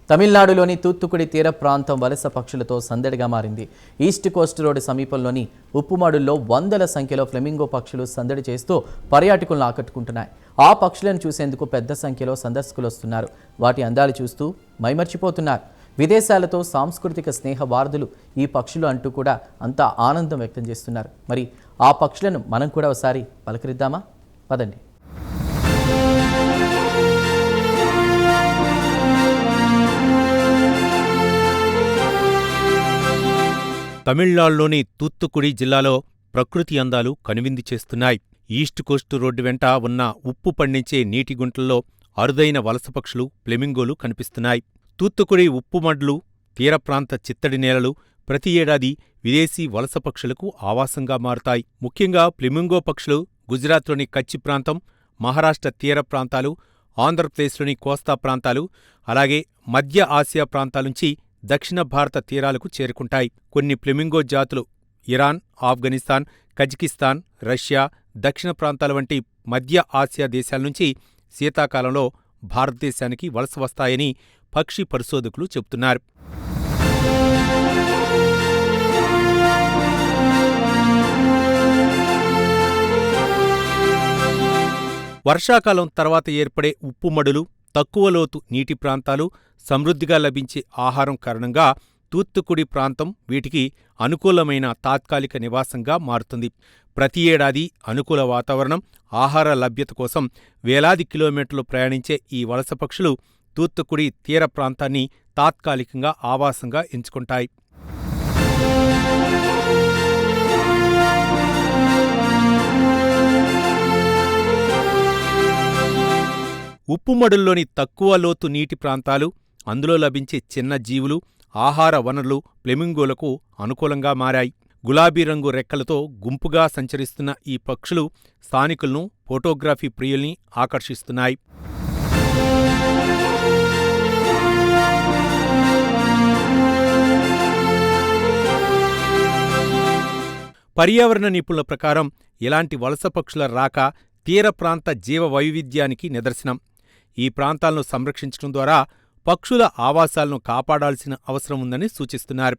తమిళనాడులోని తూత్తుకుడి తీర ప్రాంతం వలస పక్షులతో సందడిగా మారింది. ఈస్ట్ కోస్ట్ రోడ్ సమీపంలోని ఉప్పుమడుల్లో వందల సంఖ్యలో ఫ్లెమింగో పక్షులు సందడి చేస్తూ పర్యాటకులను ఆకట్టుకుంటున్నాయి. ఆ పక్షులను చూసేందుకు పెద్ద సంఖ్యలో సందర్శకులు వస్తున్నారు. వాటి అందాలు చూస్తూ మైమర్చిపోతున్నారు. విదేశాలతో సాంస్కృతిక స్నేహ వారధులు ఈ పక్షులు అంటూ కూడా అంతా ఆనందం వ్యక్తం చేస్తున్నారు. మరి ఆ పక్షులను మనం కూడా ఒకసారి పలకరిద్దామా? పదండి. తమిళనాడులోని తూత్తుకుడి జిల్లాలో ప్రకృతి అందాలు కనువిందు చేస్తున్నాయి. ఈస్ట్ కోస్ట్ రోడ్డు వెంట ఉన్న ఉప్పు పండించే నీటి గుంటల్లో అరుదైన వలస పక్షులు ఫ్లెమింగోలు కనిపిస్తున్నాయి. తూత్తుకుడి ఉప్పుమడ్లు, తీరప్రాంత చిత్తడి నేలలు ప్రతి ఏడాది విదేశీ వలస పక్షులకు ఆవాసంగా మారుతాయి. ముఖ్యంగా ఫ్లెమింగో పక్షులు గుజరాత్లోని కచ్ ప్రాంతం, మహారాష్ట్ర తీర ప్రాంతాలు, ఆంధ్రప్రదేశ్లోని కోస్తా ప్రాంతాలు, అలాగే మధ్య ఆసియా ప్రాంతాలుంచి దక్షిణ భారత తీరాలకు చేరుకుంటాయి. కొన్ని ఫ్లెమింగో జాతులు ఇరాన్, ఆఫ్ఘనిస్తాన్, కజకిస్తాన్, రష్యా, దక్షిణ ప్రాంతాల వంటి మధ్య ఆసియా దేశాల నుంచి శీతాకాలంలో భారతదేశానికి వలస వస్తాయని పక్షి పరిశోధకులు చెబుతున్నారు. వర్షాకాలం తర్వాత ఏర్పడే ఉప్పుమడులు, తక్కువ లోతు నీటి ప్రాంతాలు, సమృద్ధిగా లభించే ఆహారం కారణంగా తూత్తుకుడి ప్రాంతం వీటికి అనుకూలమైన తాత్కాలిక నివాసంగా మారుతుంది. ప్రతి ఏడాది అనుకూల వాతావరణం, ఆహార లభ్యత కోసం వేలాది కిలోమీటర్లు ప్రయాణించే ఈ వలస పక్షులు తూత్తుకుడి తీర ప్రాంతాన్ని తాత్కాలికంగా ఆవాసంగా ఎంచుకుంటాయి. ఉప్పుమడుల్లోని తక్కువ లోతు నీటి ప్రాంతాలు, అందులో లభించే చిన్న జీవులు, ఆహార వనరులు ఫ్లెమింగోలకు అనుకూలంగా మారాయి. గులాబీ రంగు రెక్కలతో గుంపుగా సంచరిస్తున్న ఈ పక్షులు స్థానికులను, ఫోటోగ్రఫీ ప్రియుల్ని ఆకర్షిస్తున్నాయి. పర్యావరణ నిపుణుల ప్రకారం ఇలాంటి వలస పక్షుల రాక తీర ప్రాంత జీవ వైవిధ్యానికి నిదర్శనం. ఈ ప్రాంతాలను సంరక్షించడం ద్వారా పక్షుల ఆవాసాలను కాపాడాల్సిన అవసరం ఉందని సూచిస్తున్నారు.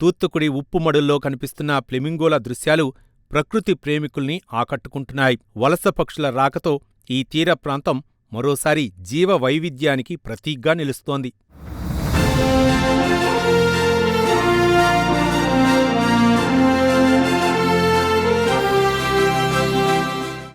తూత్తుకుడి ఉప్పుమడుల్లో కనిపిస్తున్న ఫ్లెమింగోల దృశ్యాలు ప్రకృతి ప్రేమికుల్ని ఆకట్టుకుంటున్నాయి. వలస పక్షుల రాకతో ఈ తీర ప్రాంతం మరోసారి జీవ వైవిధ్యానికి ప్రతీకగా నిలుస్తోంది.